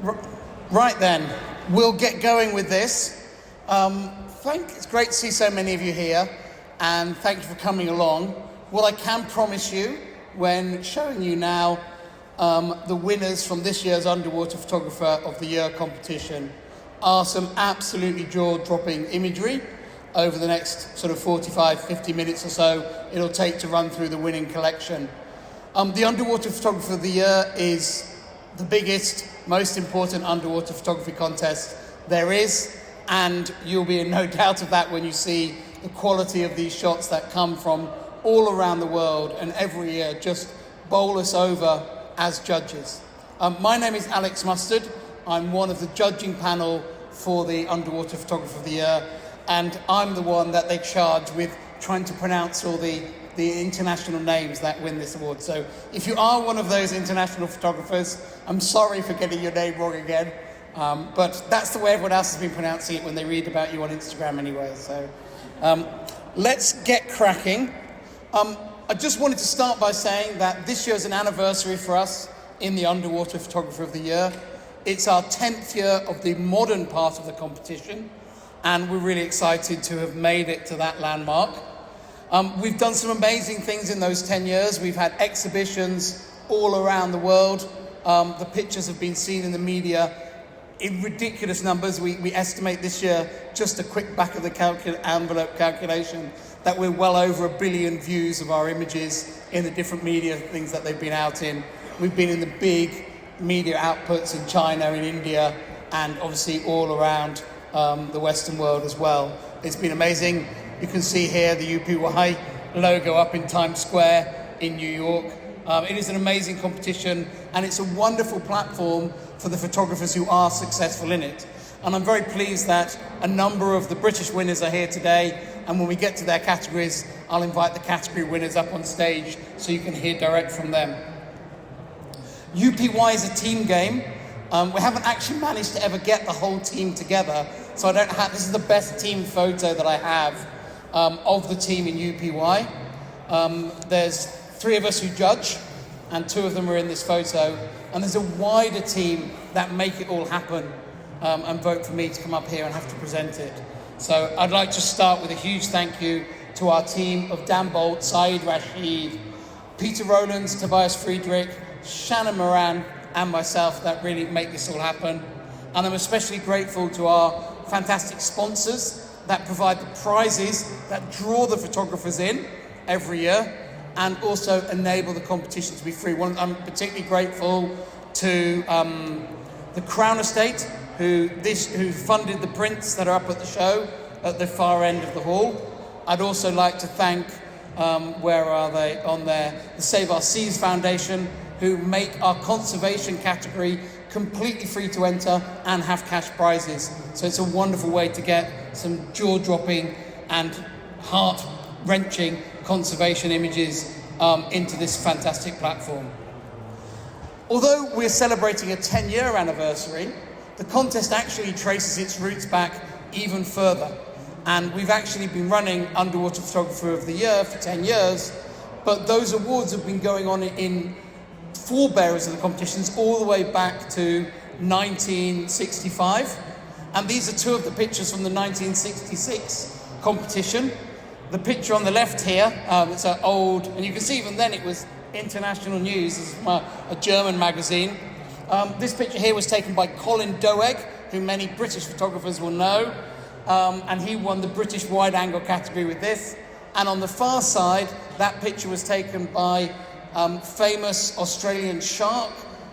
Right then, we'll get going with this. It's great to see so many of you here, and thank you for coming along. What I can promise you when showing you now the winners from this year's Underwater Photographer of the Year competition are some absolutely jaw-dropping imagery over the next sort of 45, 50 minutes or so it'll take to run through the winning collection. The Underwater Photographer of the Year is the biggest, most important underwater photography contest there is, and you'll be in no doubt of that when you see the quality of these shots that come from all around the world and every year just bowl us over as judges. My name is Alex Mustard. I'm one of the judging panel for the Underwater Photographer of the Year, and I'm the one that they charge with trying to pronounce all the international names that win this award. So if you are one of those international photographers, I'm sorry for getting your name wrong again, but that's the way everyone else has been pronouncing it when they read about you on Instagram anyway. So let's get cracking. I just wanted to start by saying that this year is an anniversary for us in the Underwater Photographer of the Year. It's our 10th year of the modern part of the competition, and we're really excited to have made it to that landmark. We've done some amazing things in those 10 years. We've had exhibitions all around the world. The pictures have been seen in the media in ridiculous numbers. We estimate this year, just a quick back of the envelope calculation, that we're well over 1 billion views of our images in the different media things that they've been out in. We've been in the big media outputs in China, in India, and obviously all around the Western world as well. It's been amazing. You can see here the UPY logo up in Times Square in New York. It is an amazing competition, and it's a wonderful platform for the photographers who are successful in it. And I'm very pleased that a number of the British winners are here today, and when we get to their categories, I'll invite the category winners up on stage so you can hear direct from them. UPY is a team game. We haven't actually managed to ever get the whole team together, so this is the best team photo that I have of the team in UPY. There's 3 of us who judge, and 2 of them are in this photo, and there's a wider team that make it all happen and vote for me to come up here and have to present it. So I'd like to start with a huge thank you to our team of Dan Bolt, Saeed Rashid, Peter Rowlands, Tobias Friedrich, Shannon Moran, and myself that really make this all happen. And I'm especially grateful to our fantastic sponsors that provide the prizes that draw the photographers in every year and also enable the competition to be free. I'm particularly grateful to the Crown Estate, who funded the prints that are up at the show at the far end of the hall. I'd also like to thank, where are they on there, the Save Our Seas Foundation, who make our conservation category completely free to enter and have cash prizes. So it's a wonderful way to get some jaw-dropping and heart-wrenching conservation images into this fantastic platform. Although we're celebrating a 10-year anniversary, the contest actually traces its roots back even further. And we've actually been running Underwater Photographer of the Year for 10 years, but those awards have been going on in forebearers of the competitions all the way back to 1965. And these are 2 of the pictures from the 1966 competition. The picture on the left here, it's an old, and you can see even then it was international news. This is a German magazine. This picture here was taken by Colin Doeg, who many British photographers will know, and he won the British wide angle category with this. And on the far side, that picture was taken by famous Australian shark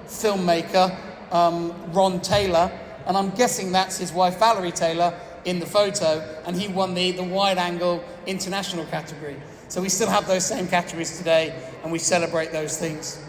filmmaker Ron Taylor, and I'm guessing that's his wife Valerie Taylor in the photo, and he won the wide angle international category. So we still have those same categories today, and we celebrate those things.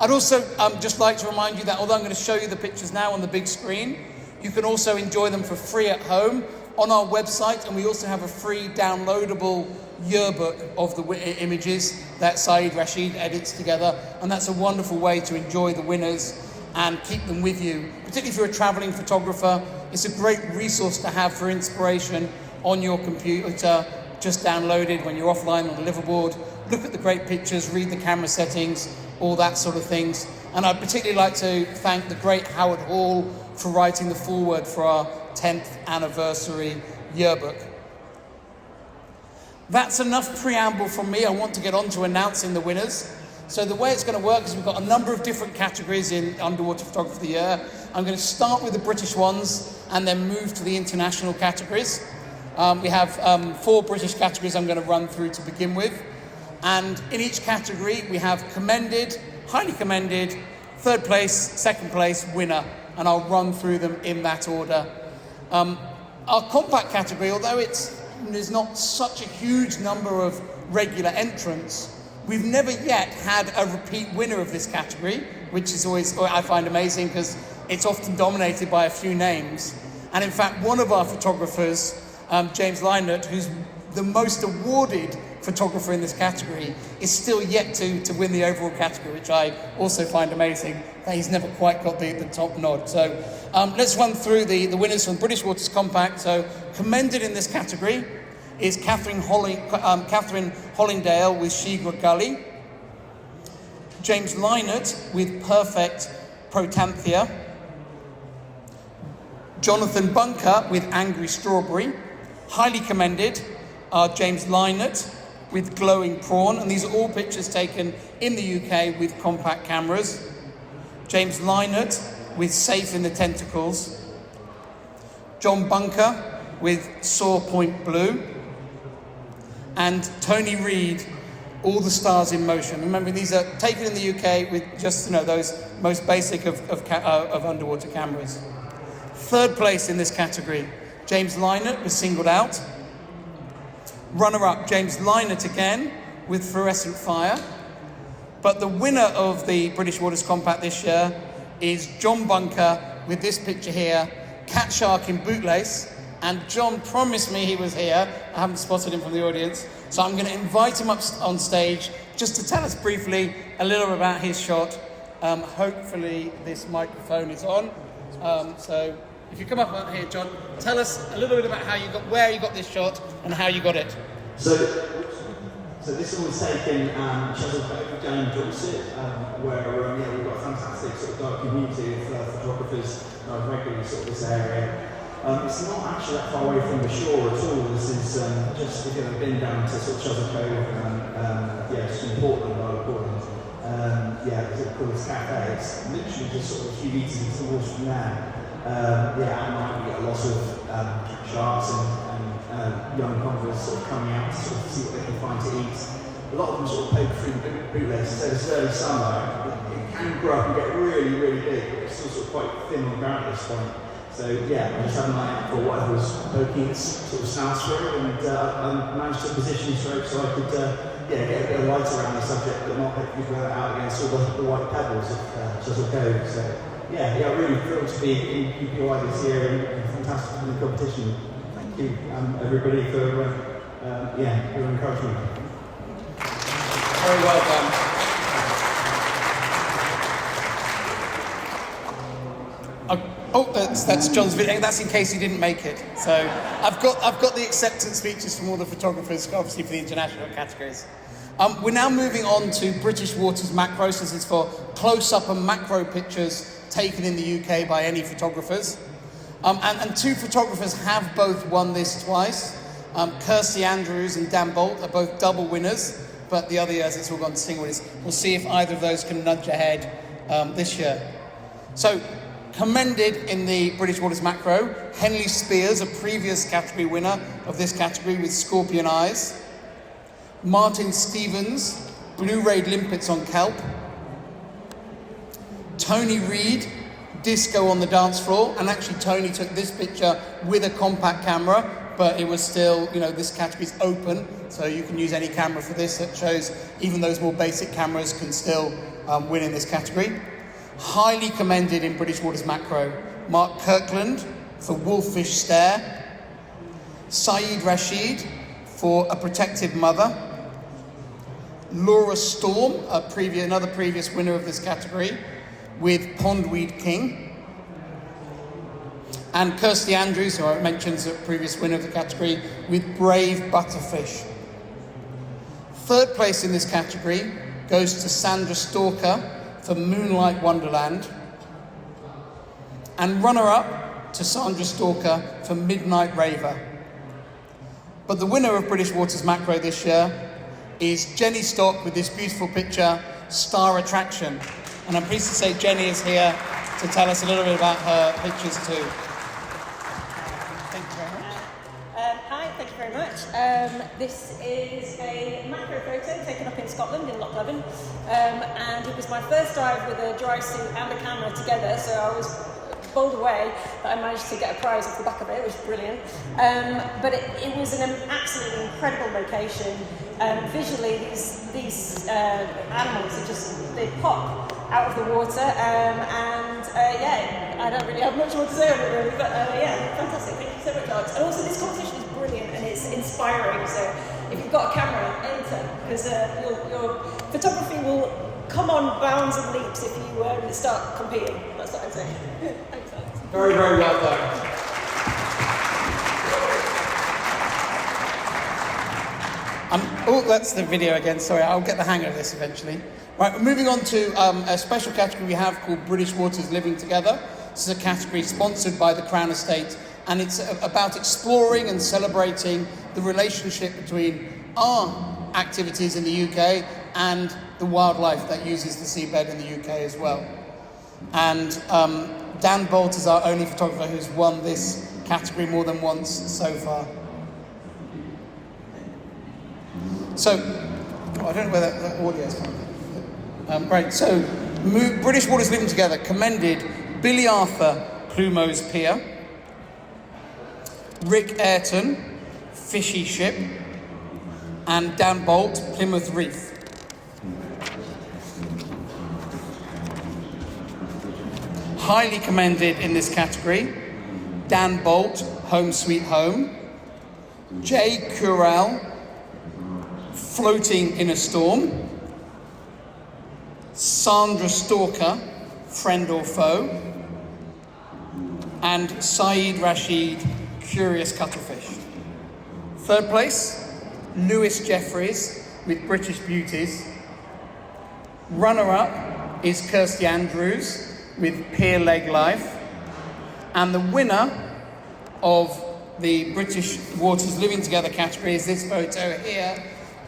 I'd also just like to remind you that although I'm going to show you the pictures now on the big screen, you can also enjoy them for free at home on our website, and we also have a free downloadable yearbook of the images that Saeed Rashid edits together, and that's a wonderful way to enjoy the winners and keep them with you. Particularly if you're a traveling photographer, it's a great resource to have for inspiration on your computer, just downloaded when you're offline on a liveaboard. Look at the great pictures, read the camera settings, all that sort of things, And I'd particularly like to thank the great Howard Hall for writing the foreword for our 10th anniversary yearbook. That's enough preamble from me. I want to get on to announcing the winners. So the way it's going to work is we've got a number of different categories in Underwater Photography of the Year. I'm going to start with the British ones and then move to the international categories. We have 4 British categories I'm going to run through to begin with. And in each category, we have commended, highly commended, third place, second place, winner. And I'll run through them in that order. Our compact category, although there's not such a huge number of regular entrants, we've never yet had a repeat winner of this category, which is always, I find amazing because it's often dominated by a few names. And in fact, one of our photographers, James Lynott, who's the most awarded photographer in this category, is still yet to win the overall category, which I also find amazing that he's never quite got the top nod. So let's run through the winners from British Waters Compact. So commended in this category is Catherine Hollingdale with Shigra Gully, James Lynott with Perfect Protanthia, Jonathan Bunker with Angry Strawberry. Highly commended are James Lynott with Glowing Prawn, and these are all pictures taken in the UK with compact cameras. James Lynott with Safe in the Tentacles, John Bunker with Saw Point Blue, and Tony Reed, All the Stars in Motion. Remember, these are taken in the UK with just those most basic of underwater cameras. Third place in this category, James Lynott was Singled Out. Runner-up, James Lynott again with Fluorescent Fire. But the winner of the British Waters Compact this year is John Bunker with this picture here, Cat Shark in Bootlace. And John promised me he was here. I haven't spotted him from the audience. So I'm going to invite him up on stage just to tell us briefly a little about his shot. Hopefully this microphone is on. So if you come up here, John, tell us a little bit about where you got this shot and how you got it. So this one was taken Chesil down in Dorset, where we've got a fantastic sort of dark community of photographers regularly sort of this area. It's not actually that far away from the shore at all. This is just if you've ever been down to sort of Chesil Cove, just in Portland, Isle of Portland. It's called this cafe. It's literally just sort of a few metres into the water from there. At night we get a lot of sharks and young convers sort of coming out to sort of see what they can find to eat. A lot of them sort of poke through the bootlace. So this early summer, it can grow up and get really, really big, but it's still sort of quite thin on the ground at this point. So I just had an eye out for whatever was poking its sort of snout through, and I managed to position the stroke so I could get a bit of light around the subject, but not hopefully go out against all the white pebbles of Chesil Cove. So really thrilled to be in UPY this year and fantastic in the competition. Thank you everybody for your encouragement. Very well done. That's John's video. That's in case he didn't make it. So I've got the acceptance speeches from all the photographers, obviously for the international categories. We're now moving on to British Waters macro. So this is for close-up and macro pictures taken in the UK by any photographers. And 2 photographers have both won this twice. Kirsty Andrews and Dan Bolt are both double winners, but the other years it's all gone to single winners. We'll see if either of those can nudge ahead this year. So, commended in the British Waters Macro, Henley Spears, a previous category winner of this category with Scorpion Eyes. Martin Stevens, Blue-rayed limpets on kelp. Tony Reed, disco on the dance floor. And actually Tony took this picture with a compact camera, but it was still, this category is open, so you can use any camera for this. That shows even those more basic cameras can still win in this category. Highly commended in British Waters Macro, Mark Kirkland for Wolfish Stare, Saeed Rashid for A Protective Mother, Laura Storm, another previous winner of this category, with Pondweed King, and Kirsty Andrews, who I mentioned as a previous winner of the category, with Brave Butterfish. Third place in this category goes to Sandra Stalker for Moonlight Wonderland, and runner-up to Sandra Stalker for Midnight Raver. But the winner of British Waters Macro this year is Jenny Stock with this beautiful picture, Star Attraction. And I'm pleased to say Jenny is here to tell us a little bit about her pictures too. Thank you very much. Hi, thank you very much. This is a macro photo taken up in Scotland, in Loch Leven. And it was my first dive with a dry suit and a camera together, so I was bowled away that I managed to get a prize off the back of it. It was brilliant. But it was an absolutely incredible location. Visually, these animals are just, they pop out of the water. Yeah, I don't really have much more to say on it really, but yeah, fantastic. Thank you so much, Alex. And also this competition is brilliant and it's inspiring. So if you've got a camera, enter, because your photography will come on bounds and leaps if you start competing. That's what I'd say. Thanks, Alex. Very, very well done. Oh, that's the video again. Sorry, I'll get the hang of this eventually. Right, we're moving on to a special category we have called British Waters Living Together. This is a category sponsored by the Crown Estate, and it's about exploring and celebrating the relationship between our activities in the UK and the wildlife that uses the seabed in the UK as well. And Dan Bolt is our only photographer who's won this category more than once so far. So, I don't know where that audio is coming from. Right, so British Waters Living Together commended Billy Arthur, Plumose Pier, Rick Ayrton, Fishy Ship, and Dan Bolt, Plymouth Reef. Highly commended in this category, Dan Bolt, Home Sweet Home, Jay Currell, Floating in a Storm, Sandra Stalker, Friend or Foe, and Saeed Rashid, Curious Cuttlefish. Third place, Lewis Jeffries with British Beauties. Runner-up is Kirsty Andrews with Pier Leg Life. And the winner of the British Waters Living Together category is this photo here,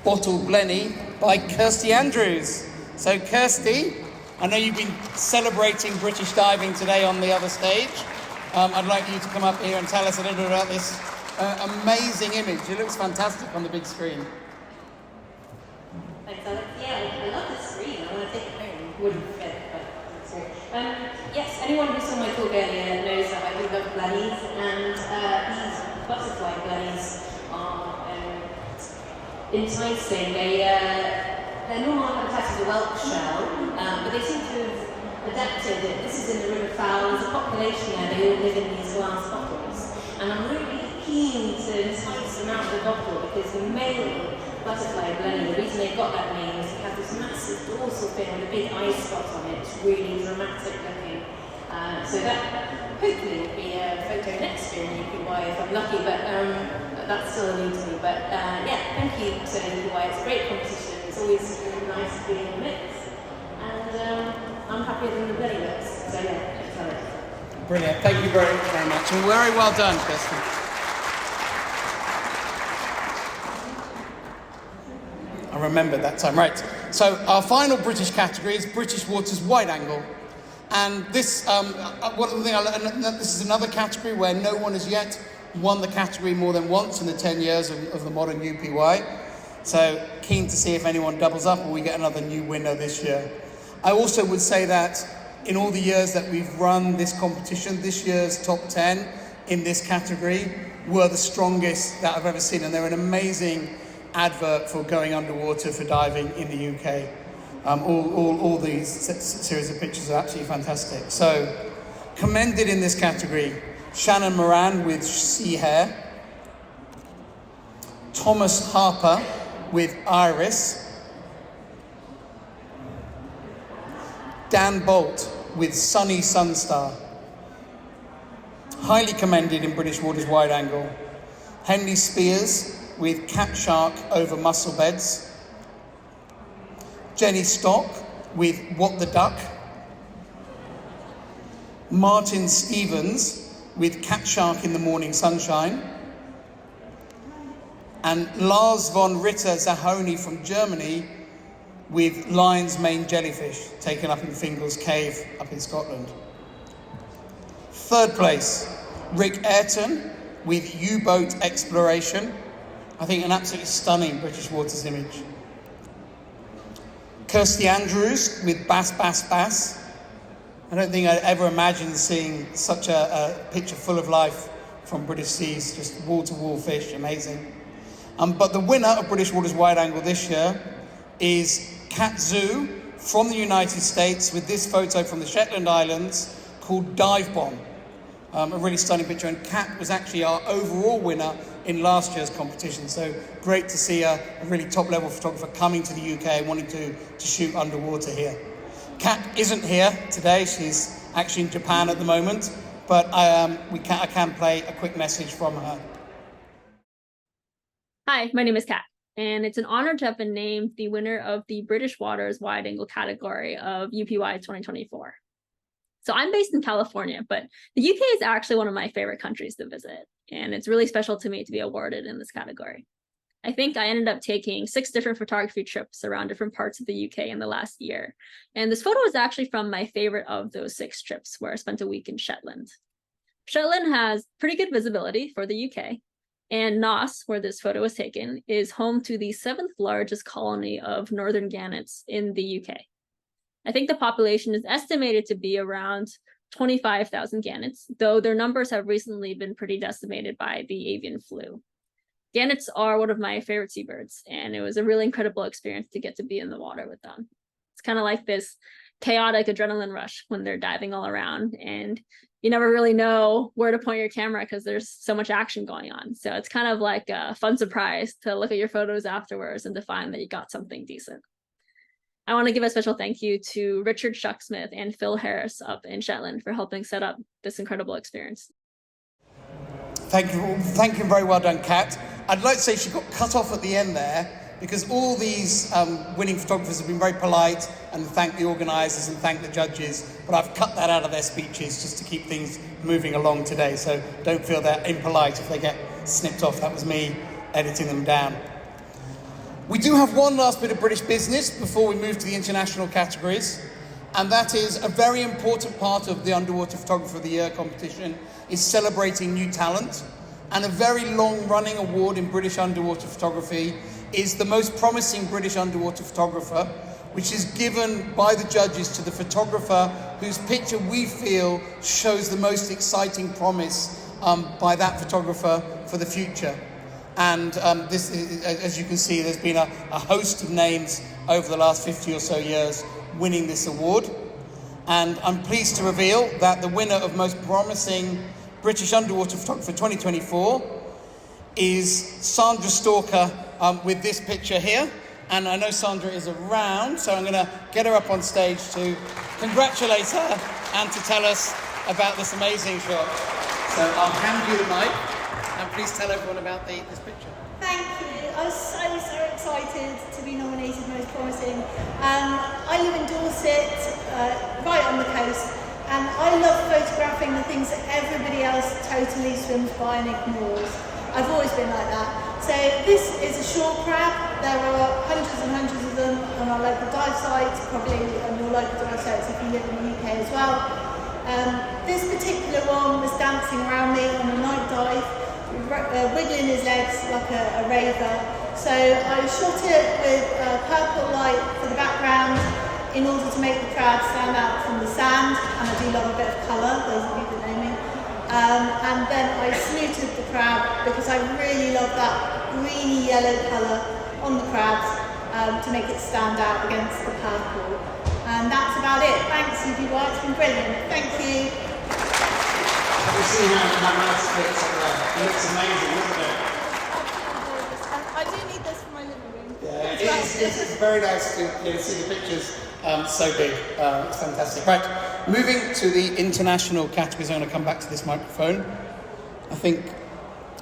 Bottle Blenny by Kirsty Andrews. So Kirsty, I know you've been celebrating British diving today on the other stage. I'd like you to come up here and tell us a little bit about this amazing image. It looks fantastic on the big screen. Thanks, Alex. Yeah, I love the screen. I want to take it home. Wouldn't fit, but that's great. Yes, anyone who saw my talk earlier knows that I do love blennies, and these butterfly blennies are enticing. Their normal habitat is a whelk shell, but they seem to have adapted it. This is in the river fowl. There's a population there. They all live in these glass bottles, and I'm really keen to entice them out of the bottle because the male butterfly blenny, the reason they've got that name is it has this massive dorsal fin with a big eye spot on it. It's really dramatic looking. So that hopefully will be a photo next year in UPY if I'm lucky, but that's still eludes me. But yeah, thank you to UPY. It's a great competition. It's always really nice to be in the mix. And I'm happier than the blenny looks. So yeah, let's have it. Brilliant. Thank you very much. And very well done, Kirsty. I remembered that time. Right. So our final British category is British Waters Wide Angle. And this, this is another category where no one has yet won the category more than once in the 10 years of the modern UPY. So keen to see if anyone doubles up or we get another new winner this year. I also would say that in all the years that we've run this competition, this year's top 10 in this category were the strongest that I've ever seen. And they're an amazing advert for going underwater for diving in the UK. All these series of pictures are absolutely fantastic. So, commended in this category, Shannon Moran with Sea Hair, Thomas Harper with Iris, Dan Bolt with Sunny Sunstar. Highly commended in British Waters Wide Angle, Henley Spears with Cat Shark over Mussel Beds, Jenny Stock with What the Duck. Martin Stevens with Cat Shark in the Morning Sunshine. And Lars von Ritter Zahoni from Germany with Lion's Mane Jellyfish, taken up in Fingal's Cave up in Scotland. Third place, Rick Ayrton with U-Boat Exploration. I think an absolutely stunning British waters image. Kirsty Andrews with Bass, Bass, Bass. I don't think I'd ever imagined seeing such a picture full of life from British seas, just wall-to-wall fish, amazing. But the winner of British Waters Wide Angle this year is Cat Zoo from the United States with this photo from the Shetland Islands called Dive Bomb. A really stunning picture, and Cat was actually our overall winner in last year's competition, so great to see a really top-level photographer coming to the UK and wanting to shoot underwater here. Cat isn't here today, she's actually in Japan at the moment, but I can play a quick message from her. Hi, my name is Kat, and it's an honor to have been named the winner of the British Waters Wide Angle category of UPY 2024. So I'm based in California, but the UK is actually one of my favorite countries to visit, and it's really special to me to be awarded in this category. I think I ended up taking 6 different photography trips around different parts of the UK in the last year, and this photo is actually from my favorite of those 6 trips, where I spent a week in Shetland. Shetland has pretty good visibility for the UK, and Nos, where this photo was taken, is home to the 7th largest colony of northern gannets in the UK. I think the population is estimated to be around 25,000 gannets, though their numbers have recently been pretty decimated by the avian flu. Gannets are one of my favorite seabirds, and it was a really incredible experience to get to be in the water with them. It's kind of like this chaotic adrenaline rush when they're diving all around, and you never really know where to point your camera because there's so much action going on. So it's kind of like a fun surprise to look at your photos afterwards and to find that you got something decent. I want to give a special thank you to Richard Shucksmith and Phil Harris up in Shetland for helping set up this incredible experience. Thank you, very well done, Kat. I'd like to say she got cut off at the end there because all these winning photographers have been very polite and thanked the organisers and thanked the judges, but I've cut that out of their speeches just to keep things moving along today, so don't feel they're impolite if they get snipped off. That was me editing them down. We do have one last bit of British business before we move to the international categories, and that is a very important part of the Underwater Photographer of the Year competition is celebrating new talent, and a very long-running award in British underwater photography is the most promising British underwater photographer, which is given by the judges to the photographer whose picture we feel shows the most exciting promise by that photographer for the future. And this is, as you can see, there's been a host of names over the last 50 or so years winning this award. And I'm pleased to reveal that the winner of Most Promising British Underwater Photographer 2024 is Sandra Stalker with this picture here. And I know Sandra is around, so I'm going to get her up on stage to congratulate her and to tell us about this amazing shot. So I'll hand you the mic, and please tell everyone about this picture. Thank you. I was so excited to be nominated Most Promising. I live in Dorset, right on the coast, and I love photographing the things that everybody else totally swims by and ignores. I've always been like that. So this is a shore crab. There are hundreds and hundreds of them on our local dive sites, probably on your local dive sites if you live in the UK as well. This particular one was dancing around me on a night dive, wiggling his legs like a raver. So I shot it with purple light for the background in order to make the crab stand out from the sand, and I do love a bit of colour, those of you that know me. And then I snooted the crab because I really love that greeny yellow colour on the crabs to make it stand out against the purple. And that's about it. Thanks, UPY, it's been brilliant. Thank you. Have you seen how nice it looks up there? It looks amazing, doesn't it? I do need this for my living room. Yeah, it's very nice to see the pictures so big. It's fantastic. Right, moving to the international categories. I'm going to come back to this microphone, I think.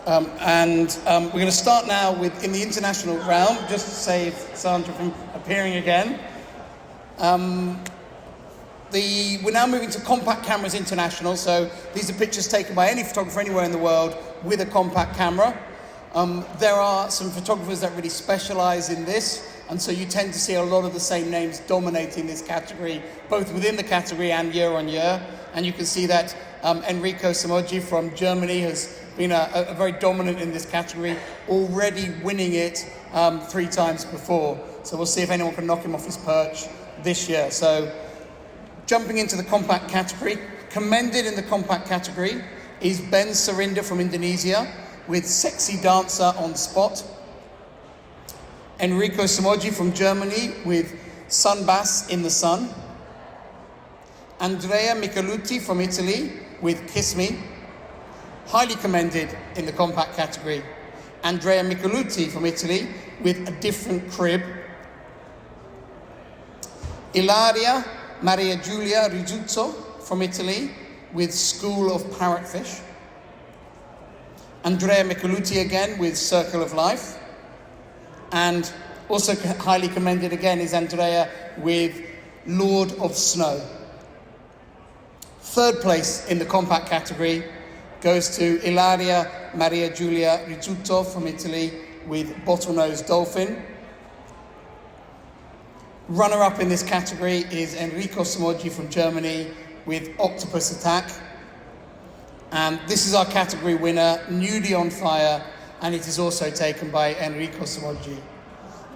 We're going to start now with, in the international realm, just to save Sandra from appearing again. We're now moving to Compact Cameras International, so these are pictures taken by any photographer anywhere in the world with a compact camera. There are some photographers that really specialize in this, and so you tend to see a lot of the same names dominating this category, both within the category and year on year. And you can see that Enrico Somogyi from Germany has been a very dominant in this category, already winning it 3 times before. So we'll see if anyone can knock him off his perch this year. So jumping into the compact category, commended in the compact category is Ben Serinda from Indonesia with Sexy Dancer on Spot. Enrico Somogyi from Germany with Sunbass in the Sun. Andrea Michelutti from Italy with Kiss Me. Highly commended in the compact category. Andrea Michelutti from Italy with A Different Crib. Ilaria Maria Giulia Rizzuto from Italy with School of Parrotfish. Andrea Michelutti again with Circle of Life. And also highly commended again is Andrea with Lord of Snow. 3rd place in the compact category goes to Ilaria Maria Giulia Rizzuto from Italy with Bottlenose Dolphin. Runner-up in this category is Enrico Somogyi from Germany with Octopus Attack. And this is our category winner, Nudie on Fire, and it is also taken by Enrico Somogyi.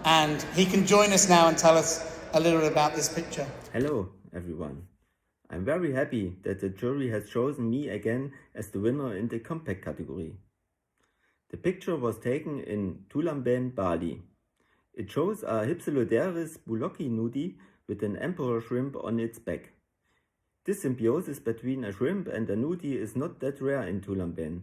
And he can join us now and tell us a little bit about this picture. Hello everyone. I'm very happy that the jury has chosen me again as the winner in the compact category. The picture was taken in Tulamben, Bali. It shows a Hypsiloderys bullocky nudie with an emperor shrimp on its back. This symbiosis between a shrimp and a nudie is not that rare in Tulamben.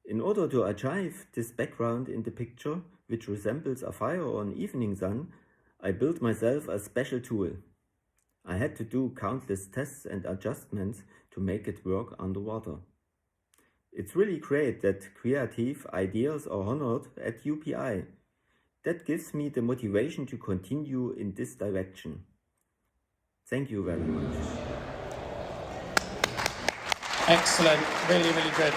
In order to achieve this background in the picture, which resembles a fire or an evening sun, I built myself a special tool. I had to do countless tests and adjustments to make it work underwater. It's really great that creative ideas are honored at UPI. That gives me the motivation to continue in this direction. Thank you very much. Excellent, really, really good.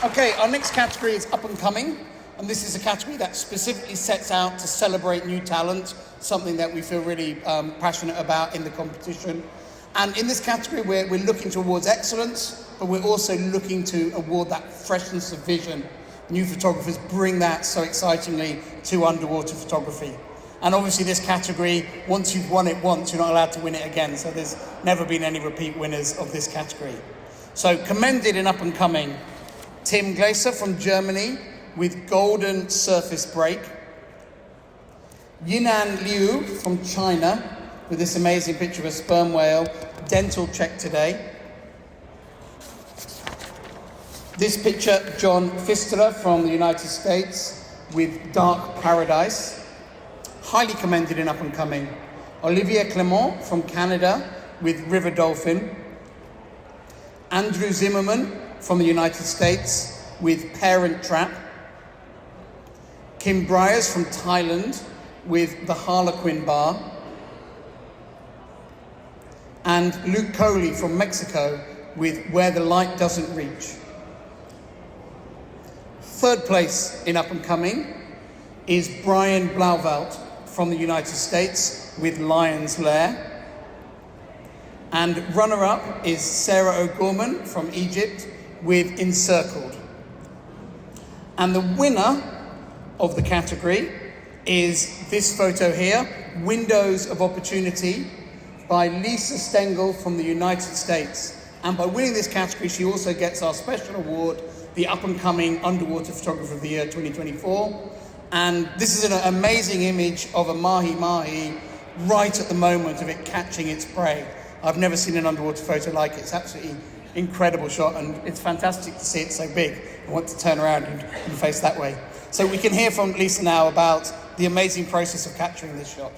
Okay, our next category is Up and Coming, and this is a category that specifically sets out to celebrate new talent, something that we feel really passionate about in the competition. And in this category, we're looking towards excellence, but we're also looking to award that freshness of vision. New photographers bring that so excitingly to underwater photography. And obviously this category, once you've won it once, you're not allowed to win it again. So there's never been any repeat winners of this category. So commended in Up and Coming, Tim Glaser from Germany with Golden Surface Break. Yinan Liu from China with this amazing picture of a sperm whale, dental check today. This picture, John Pfisterer from the United States with Dark Paradise. Highly commended in Up and Coming. Olivier Clement from Canada with River Dolphin. Andrew Zimmerman from the United States with Parent Trap. Kim Bryers from Thailand with The Harlequin Bar. And Luke Coley from Mexico with Where the Light Doesn't Reach. 3rd place in Up and Coming is Brian Blauvelt from the United States with Lion's Lair. And runner-up is Sarah O'Gorman from Egypt with Encircled. And the winner of the category is this photo here, Windows of Opportunity, by Lisa Stengel from the United States. And by winning this category, she also gets our special award, the Up and Coming Underwater Photographer of the Year 2024. And this is an amazing image of a mahi-mahi right at the moment of it catching its prey. I've never seen an underwater photo like it. It's absolutely incredible shot, and it's fantastic to see it so big. I want to turn around and face that way. So we can hear from Lisa now about the amazing process of capturing this shot.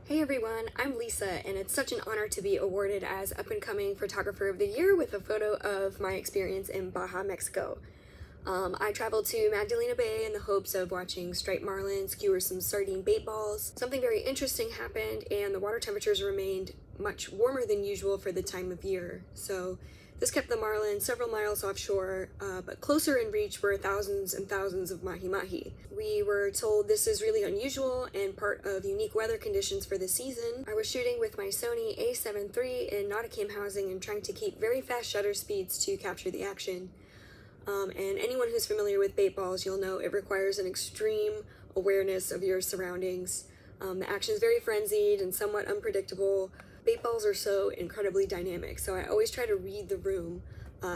Hey everyone, I'm Lisa, and it's such an honor to be awarded as Up and Coming Photographer of the Year with a photo of my experience in Baja, Mexico. I traveled to Magdalena Bay in the hopes of watching striped marlin skewer some sardine bait balls. Something very interesting happened, and the water temperatures remained much warmer than usual for the time of year. So this kept the marlin several miles offshore, but closer in reach were thousands and thousands of mahi-mahi. We were told this is really unusual and part of unique weather conditions for the season. I was shooting with my Sony a7 III in Nottingham housing and trying to keep very fast shutter speeds to capture the action. And anyone who's familiar with bait balls, you'll know it requires an extreme awareness of your surroundings. The action is very frenzied and somewhat unpredictable. Bait balls are so incredibly dynamic, so I always try to read the room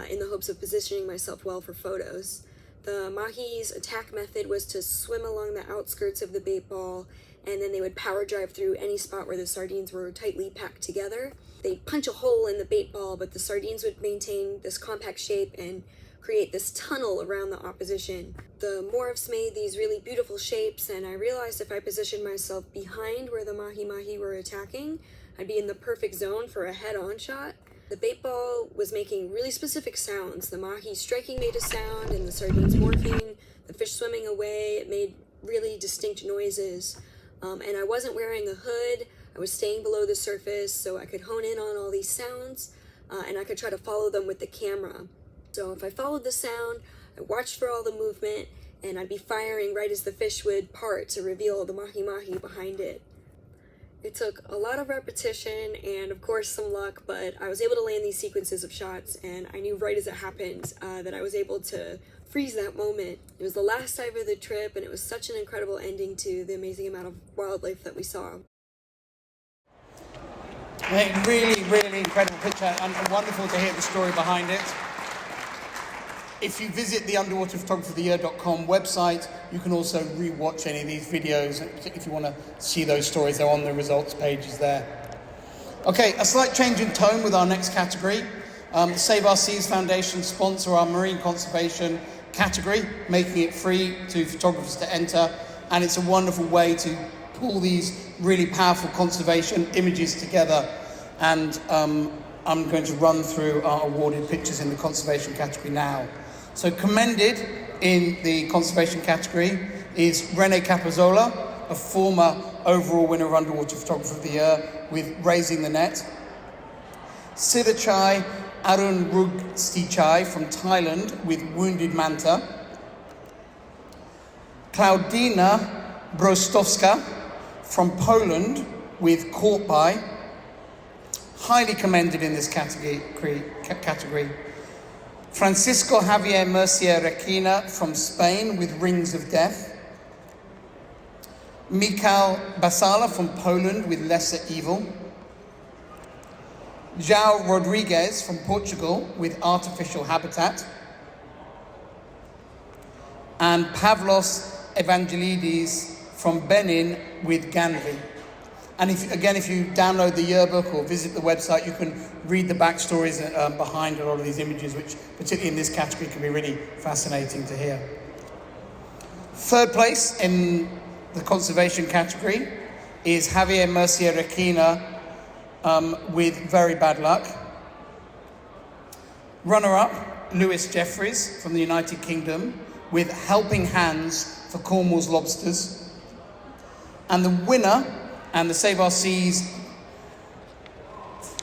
in the hopes of positioning myself well for photos. The mahi's attack method was to swim along the outskirts of the bait ball, and then they would power drive through any spot where the sardines were tightly packed together. They'd punch a hole in the bait ball, but the sardines would maintain this compact shape and create this tunnel around the opposition. The morphs made these really beautiful shapes, and I realized if I positioned myself behind where the mahi-mahi were attacking, I'd be in the perfect zone for a head-on shot. The bait ball was making really specific sounds. The mahi striking made a sound, and the sardines morphing, the fish swimming away, it made really distinct noises. And I wasn't wearing a hood. I was staying below the surface so I could hone in on all these sounds, and I could try to follow them with the camera. So if I followed the sound, I watched for all the movement, and I'd be firing right as the fish would part to reveal the mahi-mahi behind it. It took a lot of repetition and of course some luck, but I was able to land these sequences of shots, and I knew right as it happened that I was able to freeze that moment. It was the last dive of the trip, and it was such an incredible ending to the amazing amount of wildlife that we saw. Really, really incredible picture, and wonderful to hear the story behind it. If you visit the underwaterphotographyoftheyear.com website, you can also re-watch any of these videos, if you want to see those stories. They're on the results pages there. Okay, a slight change in tone with our next category. Save Our Seas Foundation sponsor our marine conservation category, making it free to photographers to enter, and it's a wonderful way to pull these really powerful conservation images together. And I'm going to run through our awarded pictures in the conservation category now. So commended in the conservation category is René Capozola, a former overall winner of Underwater Photographer of the Year with Raising the Net. Siddhachai Arunrugstichai from Thailand with Wounded Manta. Klaudina Brostowska from Poland with Caught By. Highly commended in this category. Francisco Javier Murcia Requina from Spain with Rings of Death. Mikhail Basala from Poland with Lesser Evil. João Rodrigues from Portugal with Artificial Habitat. And Pavlos Evangelidis from Benin with Ganvi. And if you download the yearbook or visit the website, you can read the backstories behind a lot of these images, which, particularly in this category, can be really fascinating to hear. Third place in the conservation category is Javier Murcia Requina with Very Bad Luck. Runner-up, Lewis Jeffries from the United Kingdom with Helping Hands for Cornwall's Lobsters. And the winner, and the Save Our Seas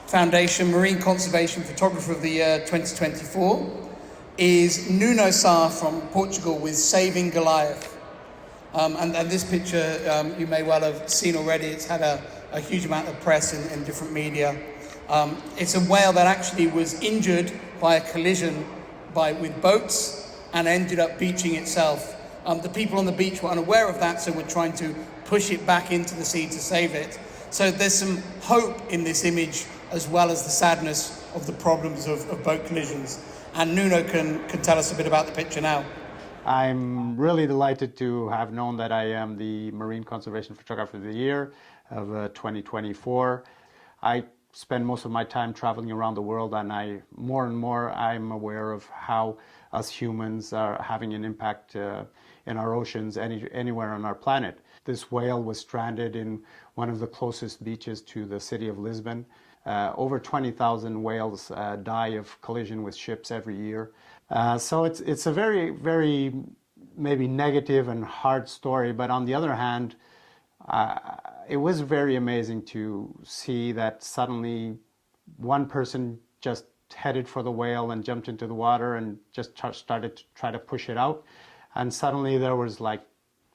Foundation Marine Conservation Photographer of the Year 2024 is Nuno Sá from Portugal with Saving Goliath. And this picture you may well have seen already. It's had a huge amount of press in different media. It's a whale that actually was injured by a collision with boats and ended up beaching itself. The people on the beach were unaware of that, so we're trying to push it back into the sea to save it. So there's some hope in this image, as well as the sadness of the problems of boat collisions. And Nuno can tell us a bit about the picture now. I'm really delighted to have known that I am the Marine Conservation Photographer of the Year of 2024. I spend most of my time traveling around the world, and more and more I'm aware of how us humans are having an impact in our oceans anywhere on our planet. This whale was stranded in one of the closest beaches to the city of Lisbon. Over 20,000 whales die of collision with ships every year. So it's a very, very maybe negative and hard story, but on the other hand, it was very amazing to see that suddenly one person just headed for the whale and jumped into the water and just started to try to push it out. And suddenly there was like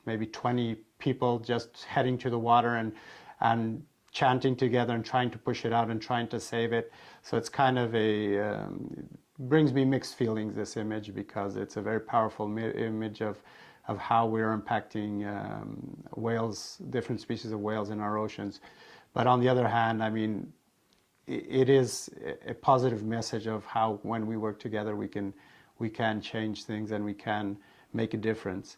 maybe 20 people just heading to the water and chanting together and trying to push it out and trying to save it. So it's kind of brings me mixed feelings, this image, because it's a very powerful image of how we're impacting whales, different species of whales in our oceans. But on the other hand, I mean, it is a positive message of how when we work together we can change things and we can make a difference.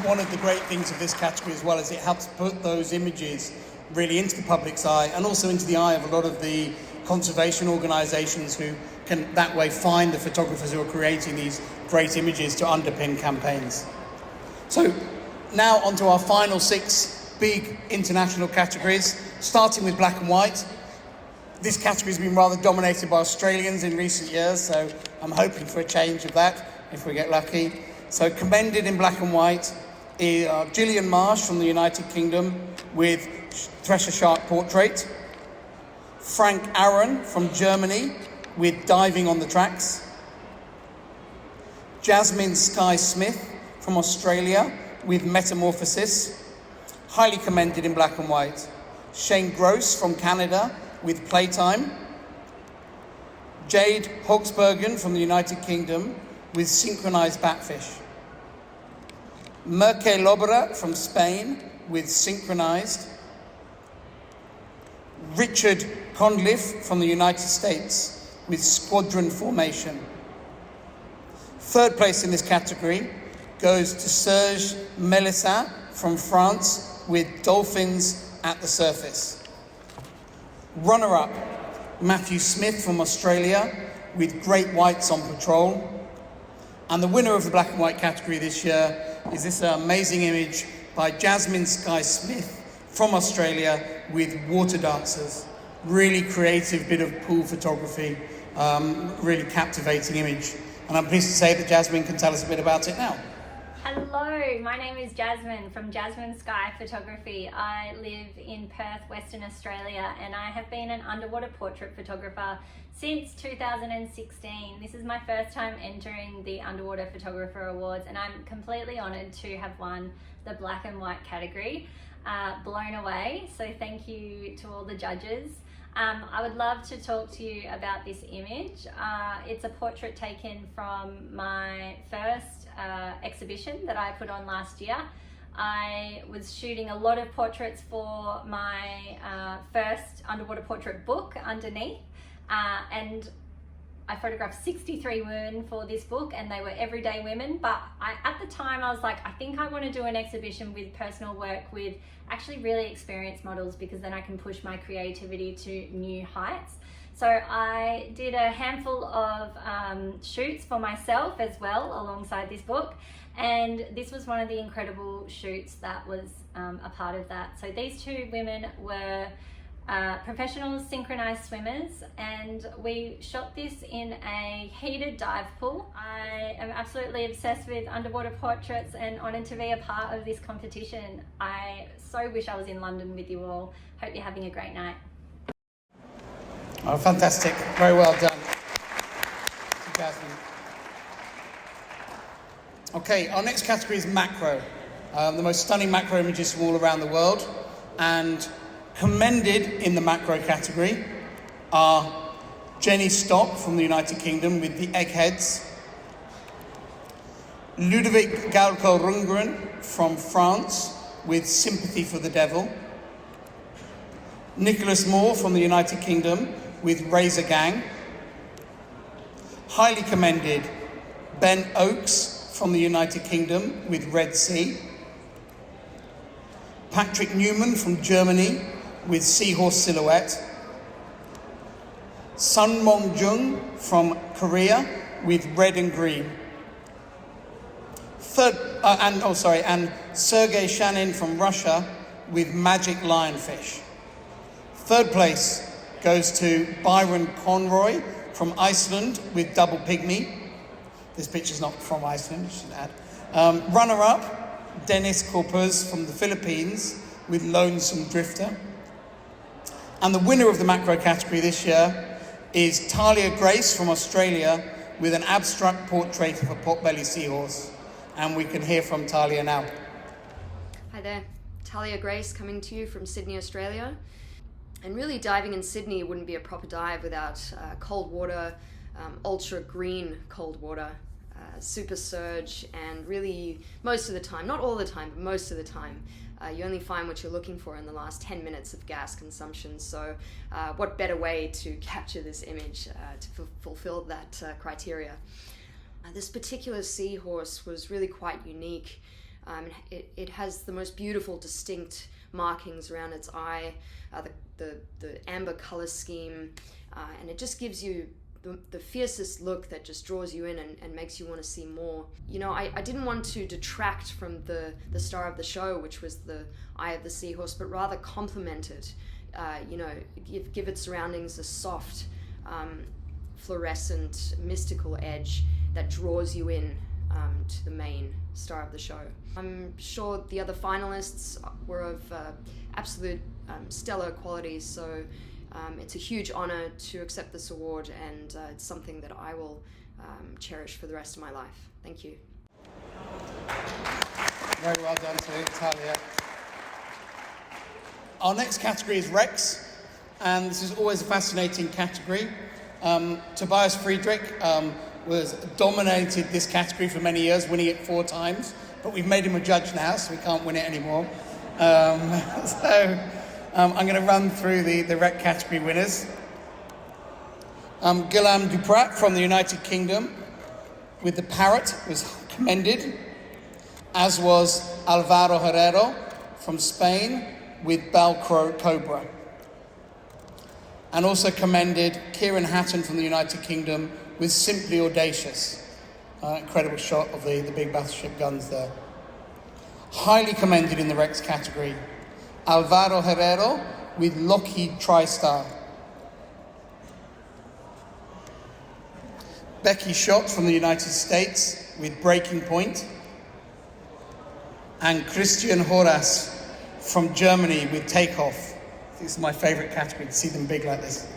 One of the great things of this category as well is it helps put those images really into the public's eye and also into the eye of a lot of the conservation organisations who can that way find the photographers who are creating these great images to underpin campaigns. So now onto our final 6 big international categories, starting with black and white. This category has been rather dominated by Australians in recent years, so I'm hoping for a change of that if we get lucky. So commended in black and white are Gillian Marsh from the United Kingdom with Thresher Shark Portrait, Frank Aaron from Germany with Diving on the Tracks, Jasmine Sky Smith from Australia with Metamorphosis, highly commended in black and white, Shane Gross from Canada with Playtime, Jade Hogsbergen from the United Kingdom with Synchronized Batfish, Merke Lobera from Spain with Synchronized, Richard Conliffe from the United States with Squadron Formation. Third place in this category goes to Serge Melissin from France with Dolphins at the Surface. Runner-up, Matthew Smith from Australia with Great Whites on Patrol. And the winner of the black and white category this year is this amazing image by Jasmine Sky Smith from Australia with Water Dancers. Really creative bit of pool photography, really captivating image. And I'm pleased to say that Jasmine can tell us a bit about it now. Hello, my name is Jasmine from Jasmine Sky Photography. I live in Perth, Western Australia, and I have been an underwater portrait photographer since 2016. This is my first time entering the Underwater Photographer Awards, and I'm completely honoured to have won the black and white category. Blown away, so thank you to all the judges. I would love to talk to you about this image. It's a portrait taken from my first exhibition that I put on last year. I was shooting a lot of portraits for my first underwater portrait book underneath, and I photographed 63 women for this book, and they were everyday women. But at the time I was like, I think I want to do an exhibition with personal work with actually really experienced models, because then I can push my creativity to new heights. So I did a handful of shoots for myself as well alongside this book, and this was one of the incredible shoots that was a part of that. So these 2 women were professional synchronized swimmers, and we shot this in a heated dive pool. I am absolutely obsessed with underwater portraits and honoured to be a part of this competition. I so wish I was in London with you all. Hope you're having a great night. Oh, fantastic. Very well done, Jasmine. Okay, our next category is macro. The most stunning macro images from all around the world. And commended in the macro category are Jenny Stock from the United Kingdom with the Eggheads, Ludovic Galco Rundgren from France with Sympathy for the Devil, Nicholas Moore from the United Kingdom with Razor Gang, highly commended Ben Oakes from the United Kingdom with Red Sea, Patrick Newman from Germany with Seahorse Silhouette, Sun Mong Jung from Korea with Red and Green, And Sergei Shanin from Russia with Magic Lionfish. Third place goes to Byron Conroy from Iceland with Double Pygmy. This picture's not from Iceland, I should add. Runner-up, Dennis Corpus from the Philippines with Lonesome Drifter. And the winner of the macro category this year is Talia Grace from Australia with an abstract portrait of a potbelly seahorse. And we can hear from Talia now. Hi there, Talia Grace coming to you from Sydney, Australia. And really diving in Sydney wouldn't be a proper dive without cold water, ultra green cold water, super surge, and really most of the time, not all the time, but most of the time, you only find what you're looking for in the last 10 minutes of gas consumption. So what better way to capture this image to fulfill that criteria? This particular seahorse was really quite unique. It has the most beautiful, distinct markings around its eye, the amber color scheme, and it just gives you the fiercest look that just draws you in and makes you want to see more. You know, I didn't want to detract from the star of the show, which was the eye of the seahorse, but rather complement it. You know, give its surroundings a soft, fluorescent, mystical edge that draws you in to the main star of the show. I'm sure the other finalists were of absolute stellar qualities, so it's a huge honor to accept this award, and it's something that I will cherish for the rest of my life. Thank you. Very well done to Talia. Our next category is Rex, and this is always a fascinating category. Tobias Friedrich was dominated this category for many years, winning it 4 times, but we've made him a judge now, so we can't win it anymore. I'm going to run through the rec category winners. Guillaume Duprat from the United Kingdom with the parrot was commended, as was Alvaro Herrero from Spain with Bell Cobra. And also commended Kieran Hatton from the United Kingdom with Simply Audacious. Incredible shot of the big battleship guns there. Highly commended in the Rex category, Alvaro Herrero with Lockheed TriStar. Becky Schott from the United States with Breaking Point. And Christian Horas from Germany with Takeoff. This is my favorite category, to see them big like this.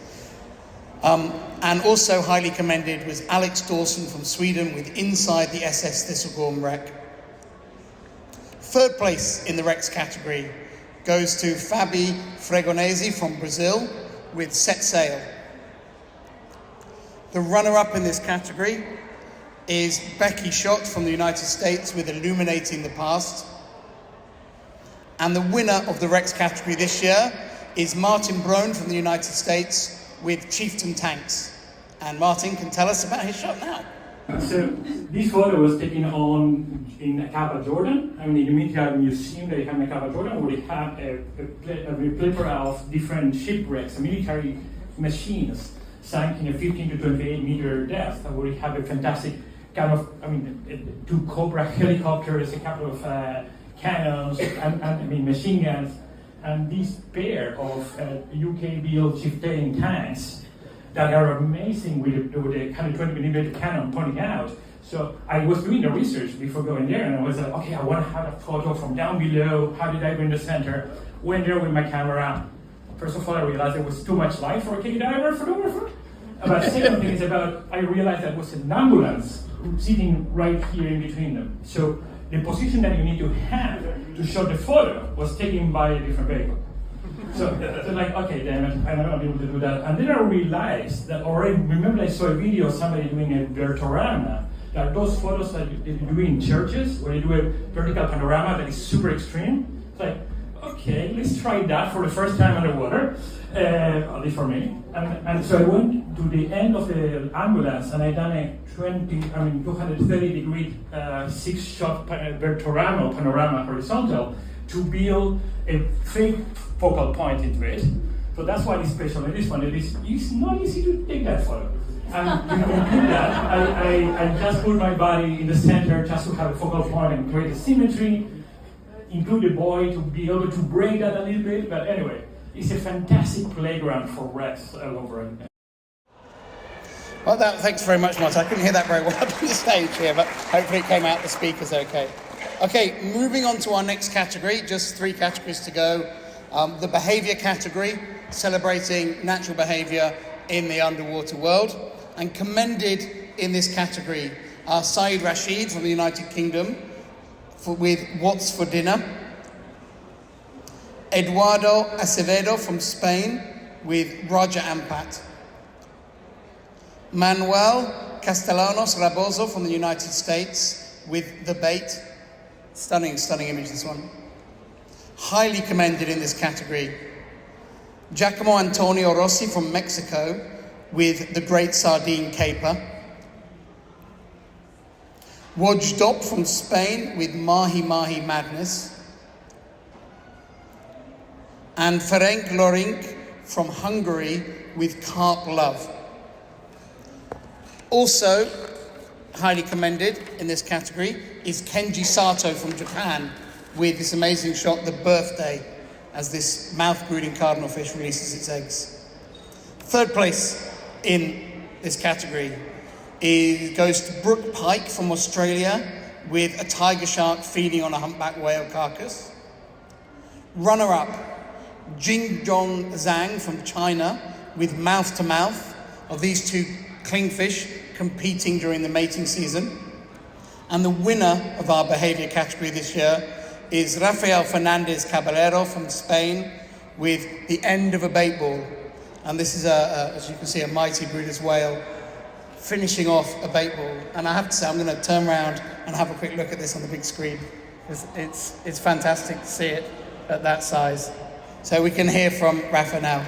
And also highly commended was Alex Dawson from Sweden with Inside the SS Thistlegorm wreck. Third place in the Rex category goes to Fabi Fregonesi from Brazil with Set Sail. The runner-up in this category is Becky Schott from the United States with Illuminating the Past. And the winner of the Rex category this year is Martin Brohn from the United States with Chieftain Tanks. And Martin can tell us about his shot now. So this photo was taken in Aqaba, Jordan. I mean, in the military museum they have in Aqaba, Jordan, where they have a plethora of different shipwrecks, military machines sunk in a 15 to 28 meter depth, where we have a fantastic kind of, 2 Cobra helicopters, a couple of cannons, and machine guns, and this pair of UK-built Chieftain tanks that are amazing with the 120mm cannon pointing out. So I was doing the research before going there, and I was like, okay, I want to have a photo from down below. How did I go in the center? Went there with my camera. First of all, I realized there was too much light for a K-diver photographer. But the second thing is I realized that was an ambulance sitting right here in between them. So the position that you need to have to show the photo was taken by a different vehicle. So like, okay, damn it, I'm not gonna be able to do that. And then I realized that already, remember I saw a video of somebody doing a vertorama. There are those photos that you do in churches, where you do a vertical panorama that is super extreme. It's like, okay, let's try that for the first time underwater, at least for me. And so I went to the end of the ambulance, and I done a 230 degree 6-shot panorama horizontal to build a fake focal point into it. So that's why it's special in this one. It's not easy to take that photo. And to complete that, I just put my body in the center just to have a focal point and create a symmetry, include the boy to be able to break that a little bit. But anyway, it's a fantastic playground for Rex all over. Well, thanks very much, Martin. I couldn't hear that very well on the stage here, but hopefully it came out the speakers okay. Okay, moving on to our next category, just 3 categories to go. The behavior category, celebrating natural behavior in the underwater world. And commended in this category are Saeed Rashid from the United Kingdom with What's for Dinner, Eduardo Acevedo from Spain with Roger Ampat, Manuel Castellanos Rabozo from the United States with The Bait. Stunning, stunning image, this one. Highly commended in this category, Giacomo Antonio Rossi from Mexico with The Great Sardine Caper, Wojdop from Spain with Mahi Mahi Madness, and Ferenc Lorink from Hungary with Carp Love. Also highly commended in this category is Kenji Sato from Japan with this amazing shot, The Birthday, as this mouth-brooding cardinal fish releases its eggs. Third place in this category goes to Brooke Pike from Australia with a tiger shark feeding on a humpback whale carcass. Runner-up, Jingjong Zhang from China with Mouth to Mouth, of these 2 clingfish competing during the mating season. And the winner of our behavior category this year is Rafael Fernandez Caballero from Spain with The End of a Bait Ball. And this is, as you can see, a mighty Bryde's whale finishing off a bait ball. And I have to say, I'm going to turn around and have a quick look at this on the big screen. It's fantastic to see it at that size. So we can hear from Rafa now.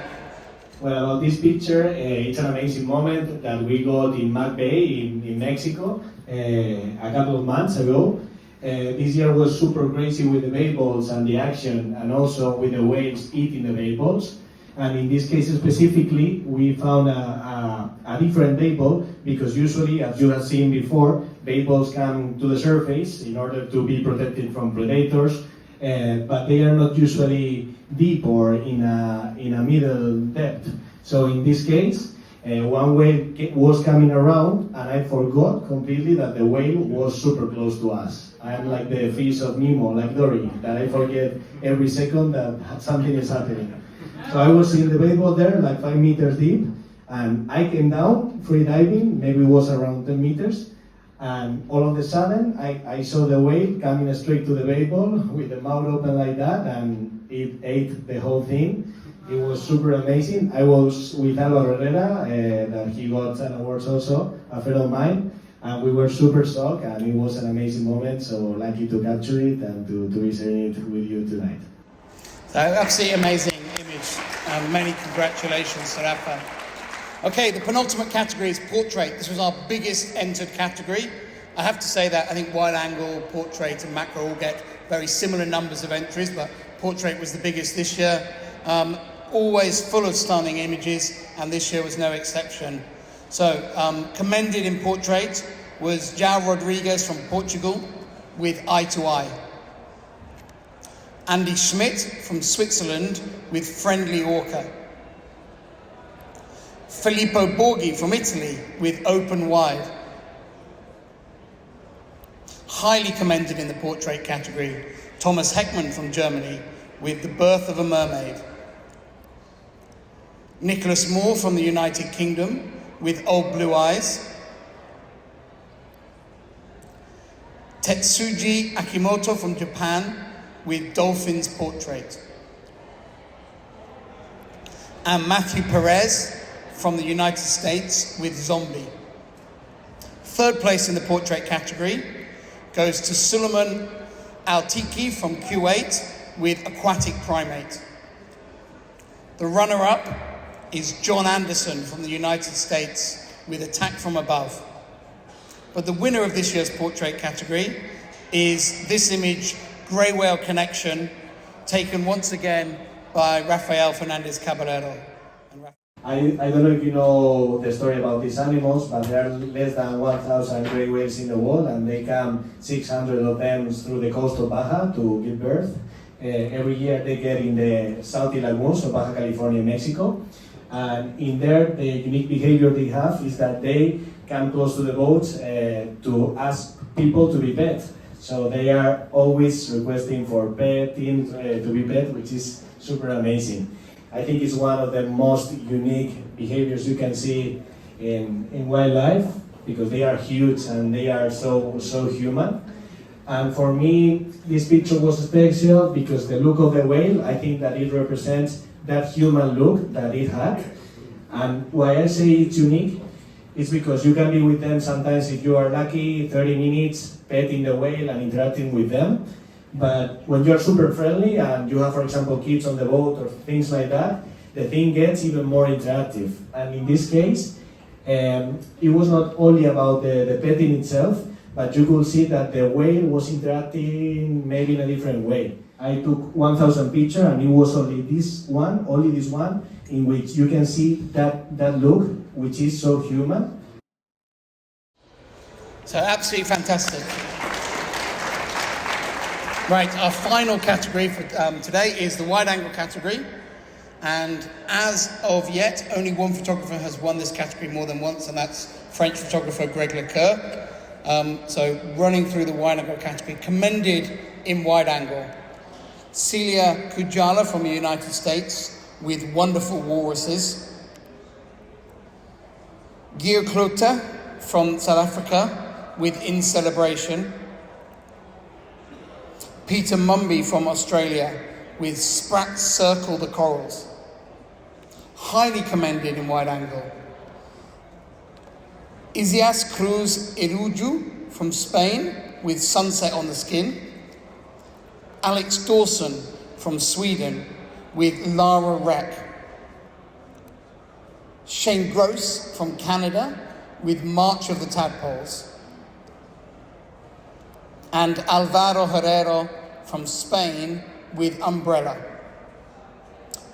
Well, this picture, it's an amazing moment that we got in Mac Bay in Mexico a couple of months ago. This year was super crazy with the bait balls and the action, and also with the whales eating the bait balls. And in this case specifically, we found a different bait ball, because usually, as you have seen before, bait balls come to the surface in order to be protected from predators, but they are not usually deep or in a middle depth. So in this case, one whale was coming around, and I forgot completely that the whale was super close to us. I am like the fish of Nemo, like Dory, that I forget every second that something is happening. So I was in the bait ball there, like 5 meters deep, and I came down, free diving, maybe it was around 10 meters, and all of a sudden, I saw the whale coming straight to the bait ball with the mouth open like that, and it ate the whole thing. It was super amazing. I was with Álvaro Herrera, that he got an awards also, a friend of mine, and we were super shocked, and it was an amazing moment, so lucky to capture it and to be sharing it with you tonight. So absolutely amazing image, and many congratulations to Rafa. Okay, the penultimate category is portrait. This was our biggest entered category. I have to say that I think wide angle, portrait and macro all get very similar numbers of entries, but portrait was the biggest this year. Always full of stunning images, and this year was no exception. So commended in portrait was João Rodrigues from Portugal with Eye to Eye. Andy Schmidt from Switzerland with Friendly Orca. Filippo Borghi from Italy with Open Wide. Highly commended in the portrait category, Thomas Heckmann from Germany with The Birth of a Mermaid. Nicholas Moore from the United Kingdom with Old Blue Eyes. Tetsuji Akimoto from Japan with Dolphin's Portrait. And Matthew Perez from the United States with Zombie. Third place in the portrait category goes to Suleiman Al-Tiki from Kuwait with Aquatic Primate. The runner-up is John Anderson from the United States with Attack from Above. But the winner of this year's portrait category is this image, Grey Whale Connection, taken once again by Rafael Fernandez Caballero. I don't know if you know the story about these animals, but there are less than 1,000 gray whales in the world, and they come 600 of them through the coast of Baja to give birth. Every year they get in the salty lagoons of Baja California, Mexico. And in there, the unique behavior they have is that they come close to the boats to ask people to be pet. So they are always requesting for petting, to be pet, which is super amazing. I think it's one of the most unique behaviors you can see in wildlife, because they are huge and they are so human. And for me, this picture was special because the look of the whale, I think that it represents that human look that it had. And why I say it's unique is because you can be with them sometimes, if you are lucky, 30 minutes petting the whale and interacting with them. But when you're super friendly and you have, for example, kids on the boat or things like that, the thing gets even more interactive. And in this case, it was not only about the petting itself, but you could see that the whale was interacting maybe in a different way. I took 1,000 pictures, and it was only this one, in which you can see that look, which is so human. So absolutely fantastic. Right, our final category for today is the wide angle category. And as of yet, only one photographer has won this category more than once, and that's French photographer Greg Lecoeur. So running through the wide angle category, commended in wide angle, Celia Kujala from the United States with wonderful walruses, Gio Klota from South Africa with In Celebration, Peter Mumby from Australia with Sprats Circle the Corals. Highly commended in wide angle. Isias Cruz Eruju from Spain with Sunset on the Skin. Alex Dawson from Sweden with Lara Rec. Shane Gross from Canada with March of the Tadpoles. And Alvaro Herrero from Spain with Umbrella.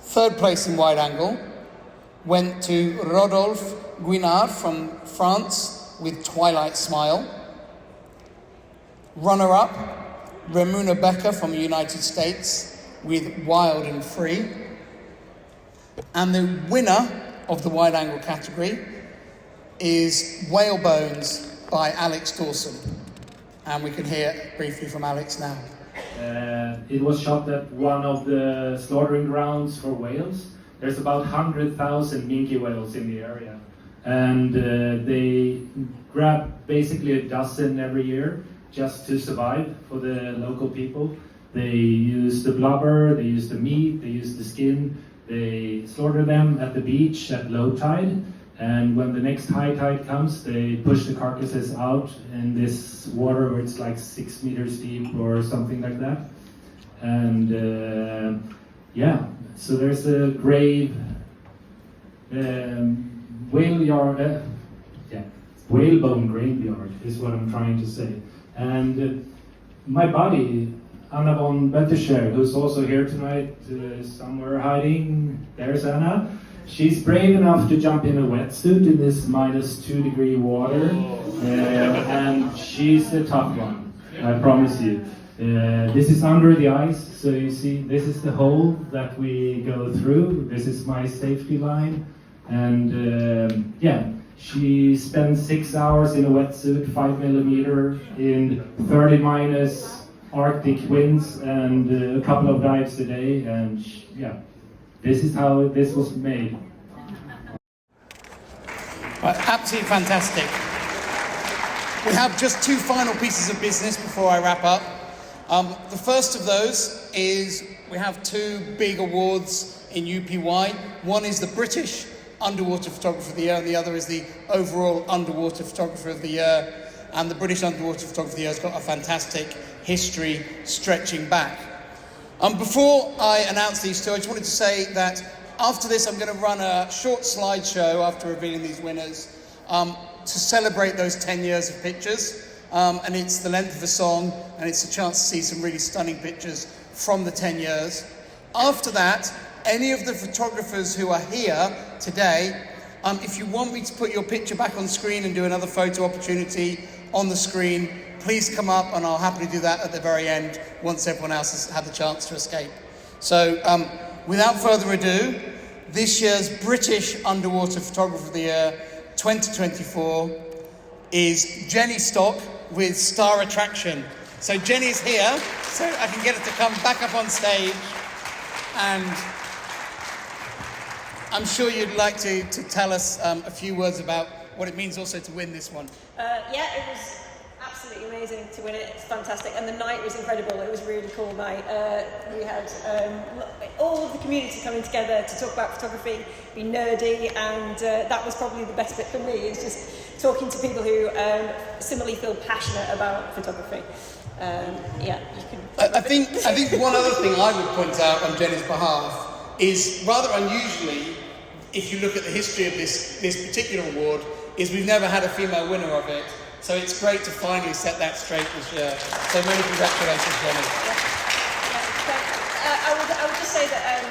Third place in wide angle went to Rodolphe Guinard from France with Twilight Smile. Runner-up, Ramuna Becker from the United States with Wild and Free. And the winner of the wide angle category is Whale Bones by Alex Dawson. And we can hear briefly from Alex now. It was shot at one of the slaughtering grounds for whales. There's about 100,000 minke whales in the area. And they grab basically a dozen every year just to survive for the local people. They use the blubber, they use the meat, they use the skin. They slaughter them at the beach at low tide. And when the next high tide comes, they push the carcasses out in this water where it's like 6 meters deep or something like that. And yeah, so there's a grave whalebone graveyard is what I'm trying to say. And my buddy, Anna von Betterscher, who's also here tonight, somewhere hiding, there's Anna. She's brave enough to jump in a wetsuit in this -2 degree water, and she's the tough one, I promise you. This is under the ice, so you see this is the hole that we go through. This is my safety line, and yeah, she spends 6 hours in a wetsuit, 5 millimeter, in 30- Arctic winds, and a couple of dives a day, and yeah. This is how this was made. Well, absolutely fantastic. We have just 2 final pieces of business before I wrap up. The first of those is we have 2 big awards in UPY. One is the British Underwater Photographer of the Year, and the other is the overall Underwater Photographer of the Year. And the British Underwater Photographer of the Year has got a fantastic history stretching back. Before I announce these 2, I just wanted to say that after this I'm going to run a short slideshow after revealing these winners to celebrate those 10 years of pictures. And it's the length of a song, and it's a chance to see some really stunning pictures from the 10 years. After that, any of the photographers who are here today, if you want me to put your picture back on screen and do another photo opportunity on the screen, please come up and I'll happily do that at the very end once everyone else has had the chance to escape. So without further ado, this year's British Underwater Photographer of the Year 2024 is Jenny Stock with Star Attraction. So Jenny's here, so I can get her to come back up on stage, and I'm sure you'd like to tell us a few words about what it means also to win this one. Yeah, it was absolutely amazing to win it. It's fantastic, and the night was incredible. It was a really cool night. We had all of the community coming together to talk about photography, be nerdy, and that was probably the best bit for me, is just talking to people who similarly feel passionate about photography. Yeah, you can. I think one other thing I would point out on Jenny's behalf is, rather unusually, if you look at the history of this particular award, is we've never had a female winner of it. So it's great to finally set that straight this year. So many congratulations, Jenny. I would just say that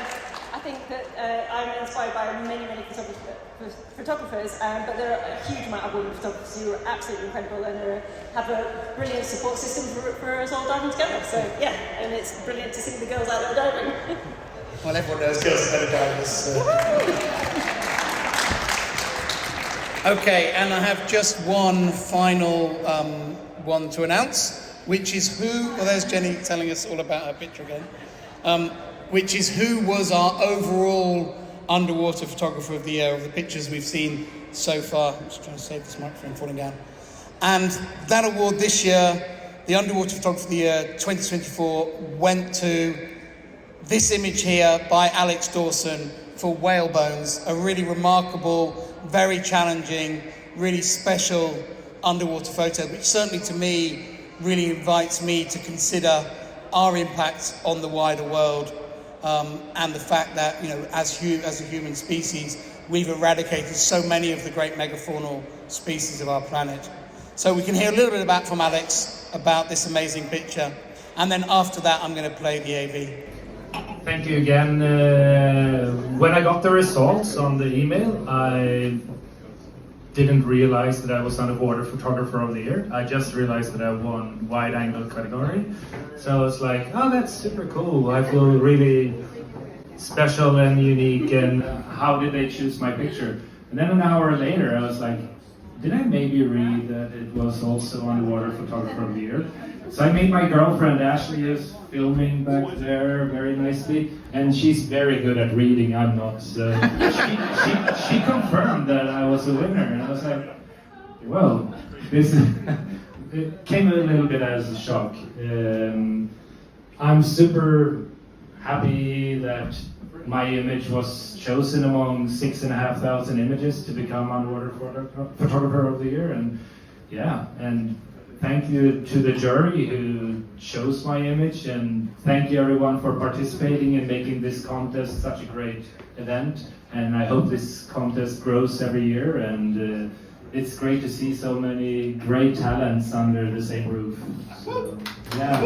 I think that I'm inspired by many photographers, but there are a huge amount of women photographers who are absolutely incredible and have a brilliant support system for us all diving together. So yeah, and it's brilliant to see the girls out there diving. Well, everyone knows girls are better divers. Okay, and I have just one final one to announce, which is who, well, there's Jenny telling us all about her picture again, which is who was our overall underwater photographer of the year of the pictures we've seen so far. I'm just trying to save this microphone falling down. And that award this year, the Underwater Photographer of the Year 2024, went to this image here by Alex Dawson for Whale Bones, a really remarkable, very challenging, really special underwater photo, which certainly to me really invites me to consider our impact on the wider world, and the fact that, you know, as a human species, we've eradicated so many of the great megafaunal species of our planet. So we can hear a little bit from Alex about this amazing picture, and then after that I'm going to play the AV. Thank you again. When I got the results on the email, I didn't realize that I was Underwater Photographer of the Year. I just realized that I won wide angle category. So I was like, oh, that's super cool. I feel really special and unique, and how did they choose my picture? And then an hour later, I was like, did I maybe read that it was also Underwater Photographer of the Year? So I made my girlfriend Ashley is filming back there very nicely, and she's very good at reading. I'm not. So she confirmed that I was a winner, and I was like, well, this it came a little bit as a shock. I'm super happy that my image was chosen among 6,500 images to become Underwater Photographer of the Year, and yeah, and thank you to the jury who chose my image, and thank you everyone for participating and making this contest such a great event. And I hope this contest grows every year, and it's great to see so many great talents under the same roof. So, yeah.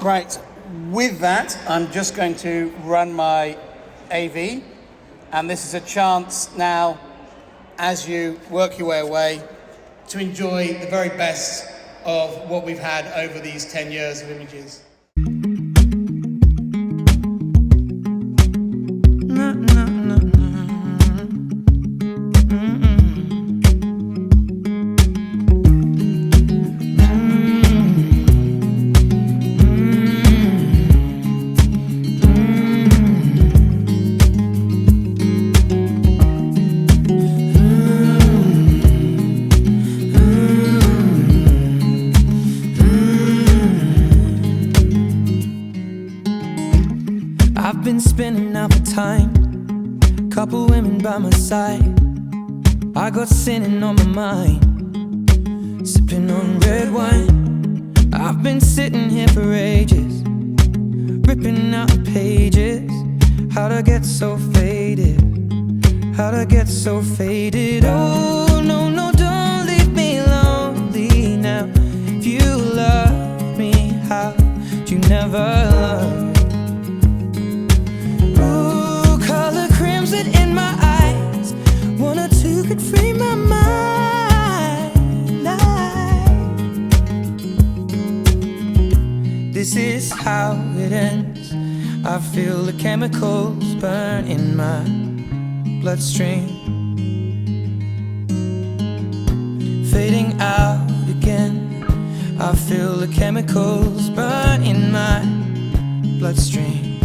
Right, with that, I'm just going to run my AV. And this is a chance now, as you work your way away, to enjoy the very best of what we've had over these 10 years of images. I've been spending out the time, couple women by my side. I got sinning on my mind, sipping on red wine. I've been sitting here for ages, ripping out the pages. How'd I get so faded? How'd I get so faded? Oh, no, no, don't leave me lonely now. If you love you never learn? Ooh, color crimson in my eyes, 1 or 2 could free my mind. This is how it ends. I feel the chemicals burn in my bloodstream, fading out again. I feel the chemicals burn in my bloodstream.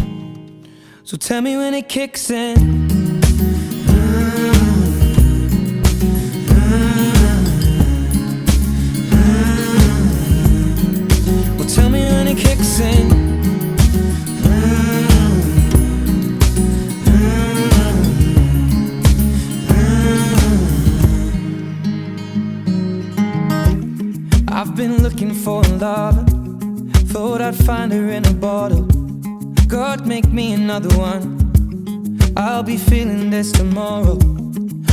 So tell me when it kicks in. Well, tell me when it kicks in. I've been looking for a lover, thought I'd find her in a bottle. God, make me another one, I'll be feeling this tomorrow.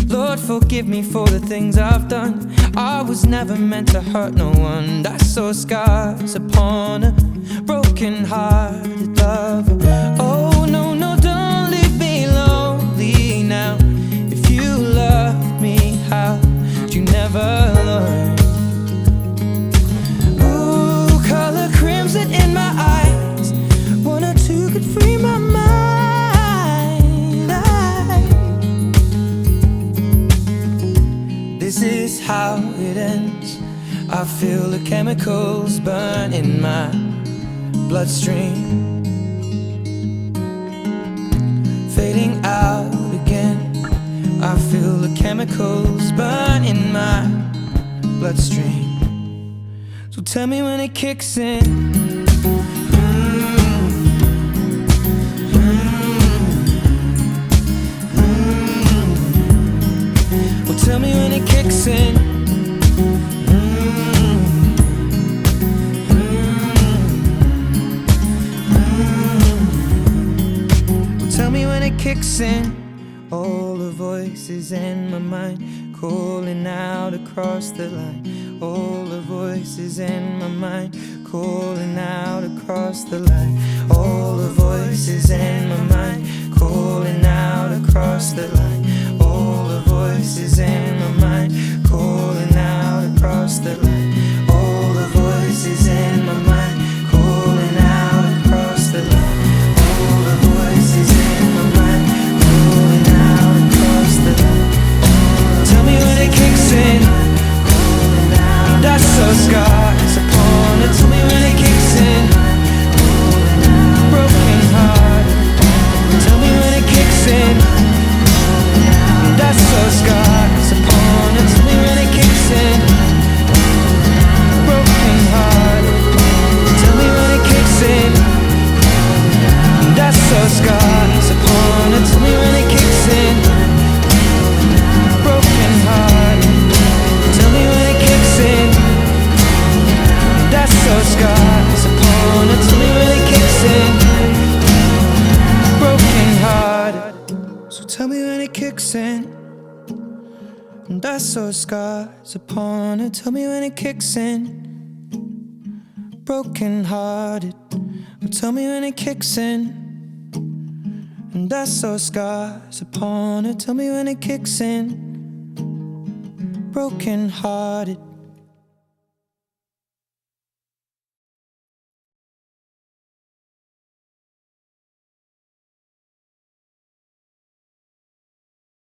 Lord, forgive me for the things I've done. I was never meant to hurt no one. I saw scars upon a broken-hearted lover. Oh, no, no, don't leave me lonely now. If you loved me, how would you never learn? Color crimson in my eyes, 1 or 2 could free my mind. This is how it ends. I feel the chemicals burn in my bloodstream, fading out again. I feel the chemicals burn in my bloodstream. So tell me when it kicks in. Well, tell me when it kicks in. Well, tell me when it kicks in. All the voices in my mind calling out across the line. All the voices in my mind calling out across the line. All the voices in my mind calling out across the line. All the voices in my mind calling out across the line. All the voices in my mind calling out across the line. All the voices in my mind calling out across the line. Tell me when it kicks in. That's so scars upon it. Tell me when it kicks in. Broken heart. Tell me when it kicks in. That's so scars upon it. Tell me when it kicks in. Broken heart. Tell me when it kicks in. That's so scars upon it. Tell me when it kicks in. Broken heart. Tell me when it kicks in. That's so scars upon it. Tell me when it kicks in. Broken hearted. So tell me when it kicks in. And that's so scars upon it. Tell me when it kicks in. Broken hearted. Tell me when it kicks in. And that's so scars upon it. Tell me when it kicks in. Broken hearted.